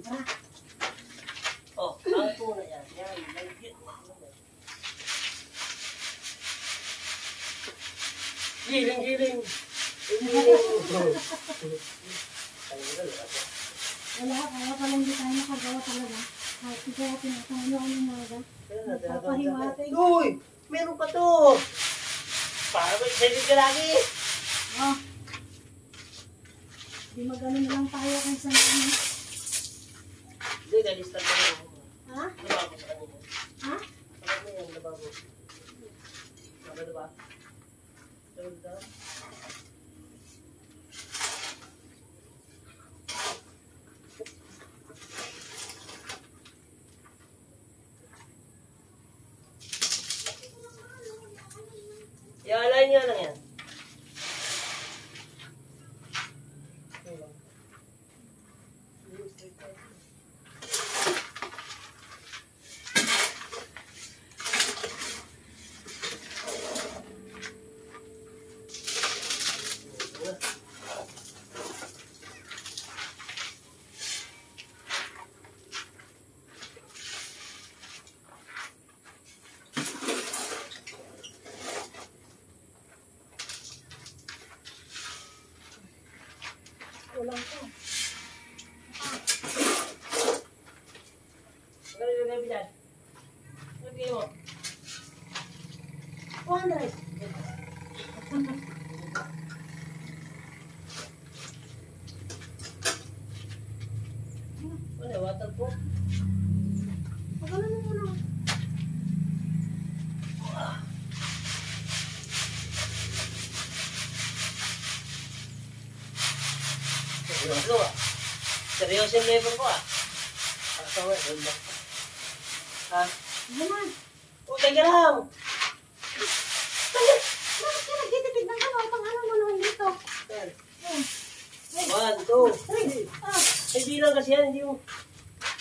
Oh, ang tuna yan. Yan, legit. Giling. Wala, kaya pala hindi tayo nakagawa talaga. Kahit hindi kaya tinatanong ako ng mga. Nagpapahiwatig. Uy! Meron pa to! Para ba excited ka lagi? Oh. Hindi magano na lang tayo kung saan kami. Hindi, nalista ko na ako. Ha? Lababo sa kanila. Ha? Ano mo yan, lababo? Ano ba? Ano ba? Ialay niya lang yan. Kulang ko. Magkano yung gabi dyan? Ano bigay mo? 200. Ano, waterproof? Magano mo muna. Seryoso ah. Seryoso yung level ko ah. Asawa, yun lang. Ha? Naman. O, teka lang. Bakit ka nagtitipid ng ano? Pang ano mo naman dito? 1, 2, 3. Hindi lang kasi yan, hindi mo.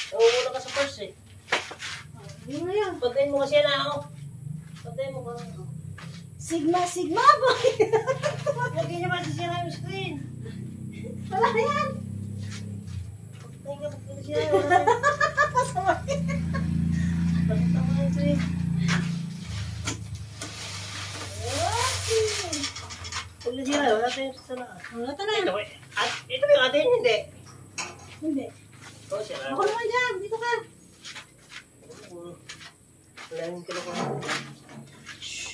Nauuna ka sa first eh. Hindi mo yan. Pantayin mo kasi yan ako. Pantayin mo ka. Sigma boy. Lagi niya masisira yung screen. Wala yan. Pantayin ka masisira. Wala yan. Pasama yung screen. Pag nasira, wala tayong sasala. Wala ta na. Ito ba yung atin? Hindi. Hindi. Oh, sira. Ako naman dyan. Dito ka. Wala yung kinukuha.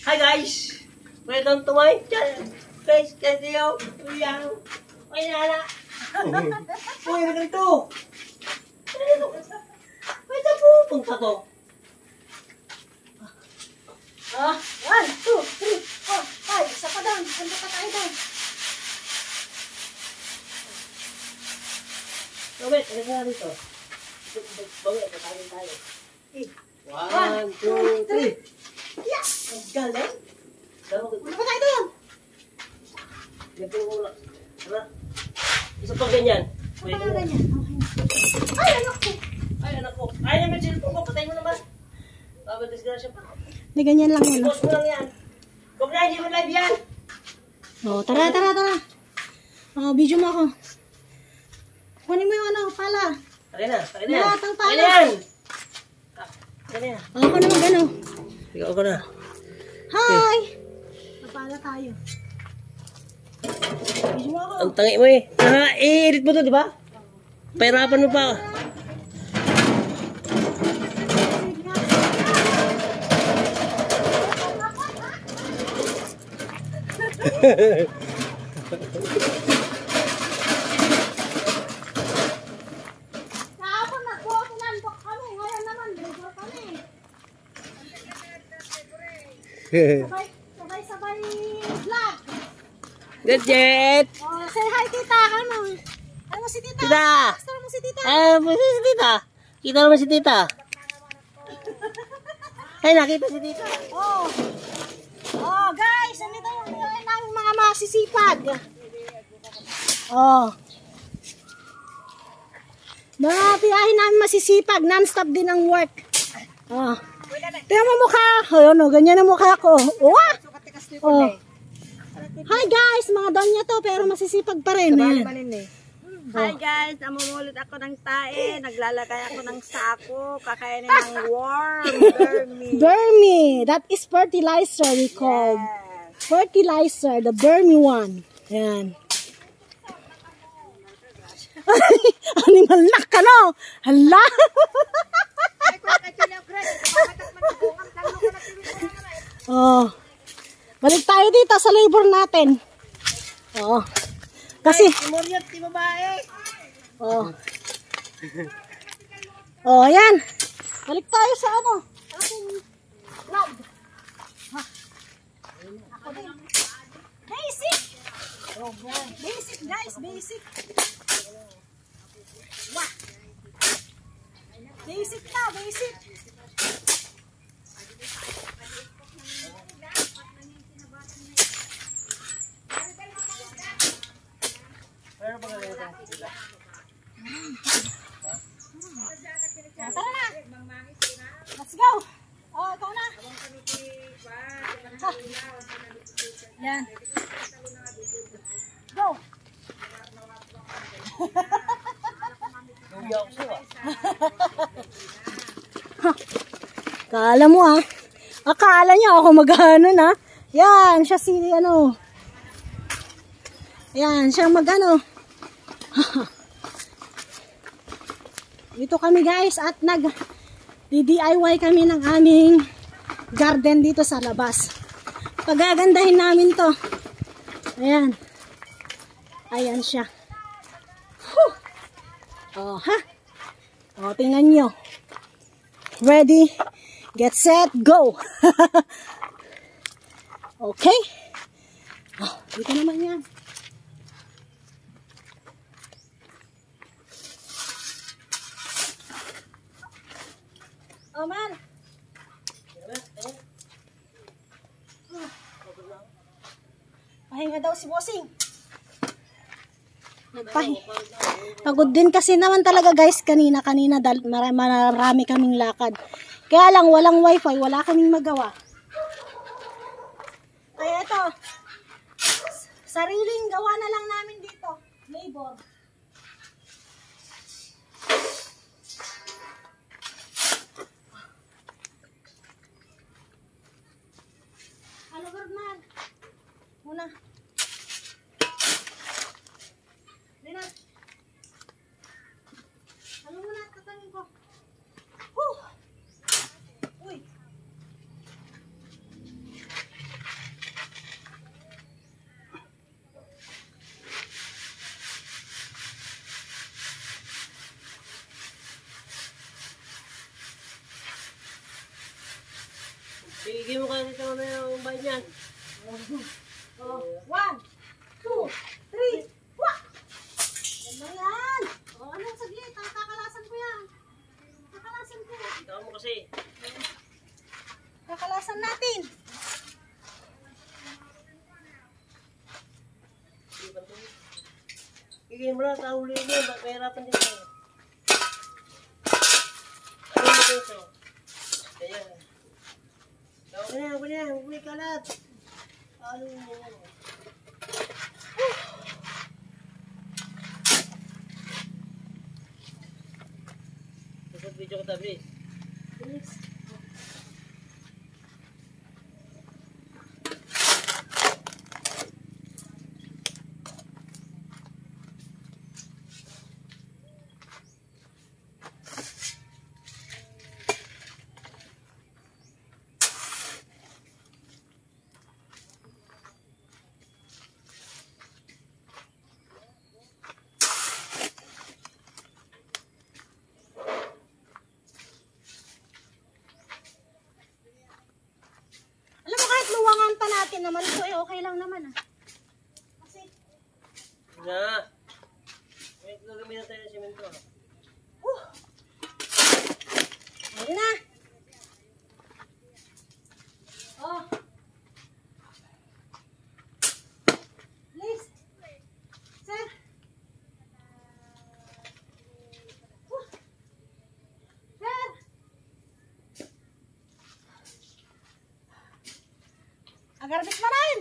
Hi guys! Welcome to my channel. Guys, kasi yung uyang. Ay, nana. Uy, ano ganito? Ano ganito? Ay, saan pupunta to? 1, 2, 3, 4, 5. Isa pa doon. Punta pa tayo doon. Wait, ano nga dito? Bagay, patagin tayo. 1, 2, 3. Yeah. Galing? Punta pa tayo doon. Ganito mo lang. Ano? Isa pang ganyan. Punta pa ganyan. Okay. Ay, anak ko. Ay, anak ko. Ay, naman cellphone ko. Patay mo naman. Baba, disgrasya pa. Hindi, ganyan lang yan. Post mo lang yan. Huwag na, hindi mo live yan. Oh, tara. Oh, video mo ako. Kunin mo yung ano, pala. Tara na. Lahat ang pala. Tara yan. Tara yan. Ako naman gano'n. Ikaw ko na. Hi! Napala tayo. Video mo ako. Ang tangi mo eh. I-edit mo to, di ba? Pahirapan mo pa. Kahapon nag-walk-and-talk kami. Ngayon naman, breaker kami. Sabay vlog. Good, Jet! Oh, say hi, tita. Ano mo si tita? Tita! Gusto mo si tita? Si tita. Kita naman si tita. Ay, nakita si tita. Oh. Oh, guys, nandito yung mga masisipag. Oh. Mga tiyahin namin masisipag, non-stop din ang work. Oh. Tingnan mo mukha. Ayun, oh, ganyan ang mukha ko. Oh. Hi guys, mga donya to pero masisipag pa rin. Hi guys, namumulot ako ng tae, naglalagay ako ng sako, kakainin ng worm, Burmy. That is fertilizer we call. Fertilizer, the Burmy one. Yan. Animal na ka, no? Hala! Oh. Balik tayo dito sa labor natin. Oh. Kasi Muryot, di babae. oh. Oh, ayan. Balik tayo sa ano? Ating log. Ha. Ako din. Basic. Oh, basic guys, basic. Wah. Basic na, basic. Tara na. Let's go. Oh, ikaw na. Ha. Yan. Go. Kala mo ah. Akala niya ako mag-ano na. Yan, siya si ano. Yan, siya mag-ano. Dito kami guys at nag-DIY kami ng aming garden dito sa labas. Pagagandahin namin to. Ayan. Ayan siya. Whew. Oh, ha? Oh, tingnan nyo. Ready, get set, go! Okay. Oh, dito naman yan. Oh, man. Pahinga daw si Bossing. Pagod din kasi naman talaga guys kanina marami kaming lakad. Kaya lang walang wifi, wala kaming magawa. Kaya ito, sariling gawa na lang namin dito. Labor. Ano Gordman? Muna. Lina. Ano muna tatangin ko? Whew! Uy. Sige mo kayo dito mamaya yung bahay niyan. Oh, 1, 2, 3, wah! Ano yan? Oh, anong saglit? Kakalasan ko yan. Kakalasan ko. Ikaw mo kasi. Kakalasan natin. Sige mo na, tahuli mo. Mahirapan din tayo. Ano mo ito? Kaya. Ako na, huli kalat. Ano mo? Isang video ko tabi. Alam mo kahit luwangan pa natin naman ito eh okay lang naman ah. Kasi Na. May gagamitan tayo ng simento. ayun na. Oh. Please. Sir. Sir. Agarbit mo rin.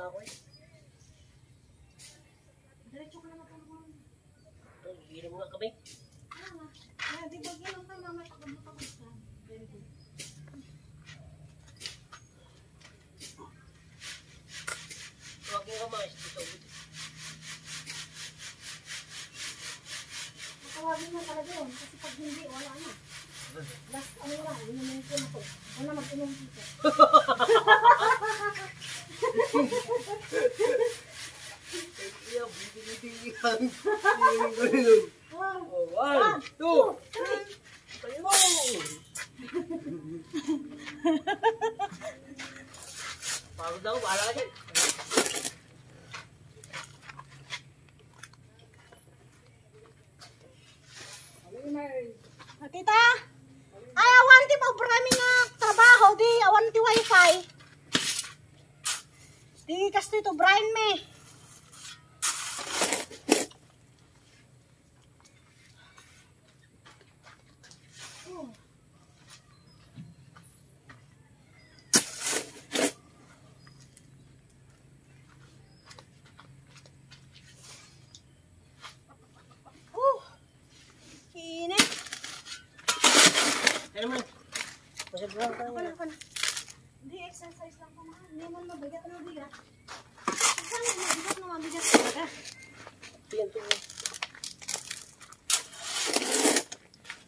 na ako eh. Diretso ka na matulungan. Giginom nga kami. Di ba ginom kayo mamaya takot-takot ka? Very good. Huwag yung kamay. Matawagin mo talaga yun. Kasi pag hindi, wala na. Last, ano lang, inumin ko na to. Wala mag-inom dito. Iya, bibili-bilihan. One, two, three. Tayo! Pagod ako, bahala ka dyan. Tita, ay awan ti mabrami nga trabaho di awan ti wifi. Di kasto ito Brian me. Init. Ano man? Masabrang ka Ako na. na. Hindi, exercise lang pa mahal. Hindi man mabigat na mabigat. Saan mabigat na mabigat talaga? Tingnan to.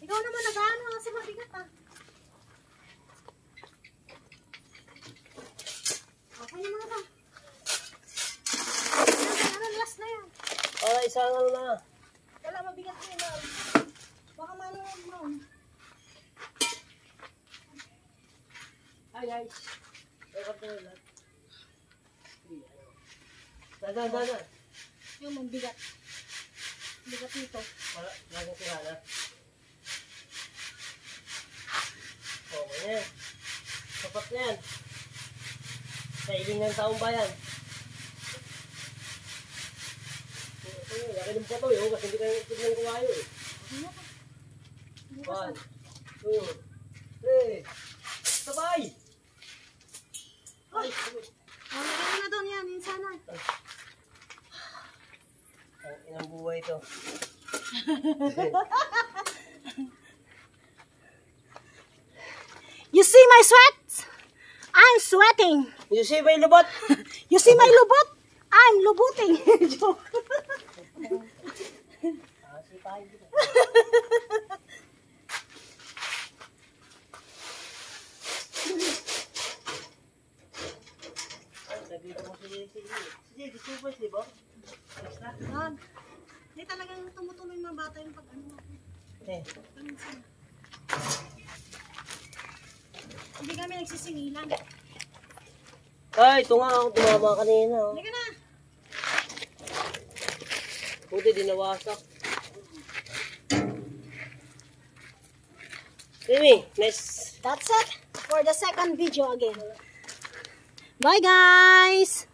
Ikaw naman nag-ano kasi mabigat ah. Okay naman na ba? Ano, last na yan. Para isang ano na. Wala mabigat na yun. Baka manuwag mo. Hi guys. Welcome to my vlog. Dada. Yung mabigat. Bigat nito. Wala, laging tirada. Okay na yan. Sapat na yan. Sa iling ng taong bayan. Laki ng pato yun kasi hindi kayo tignan kumayo eh. 1, 2, 3. Sabay! Ay! Lagyan mo na doon yan. Yun sana. Ang inang buhay ito. You see my sweat? I'm sweating. You see may lubot? You see my lubot? I'm lubuting. Joke. Sipay dito. Nagdito mo si Supers, di ba? Wag. Hindi talagang tumutuloy mga bata yung pag ano. Eh, Hindi kami nagsisingilan. ay, ito nga ako tumama kanina. Oh. Hindi ka na. Buti di nawasak. Mimi, next. That's it for the second video again. Bye guys!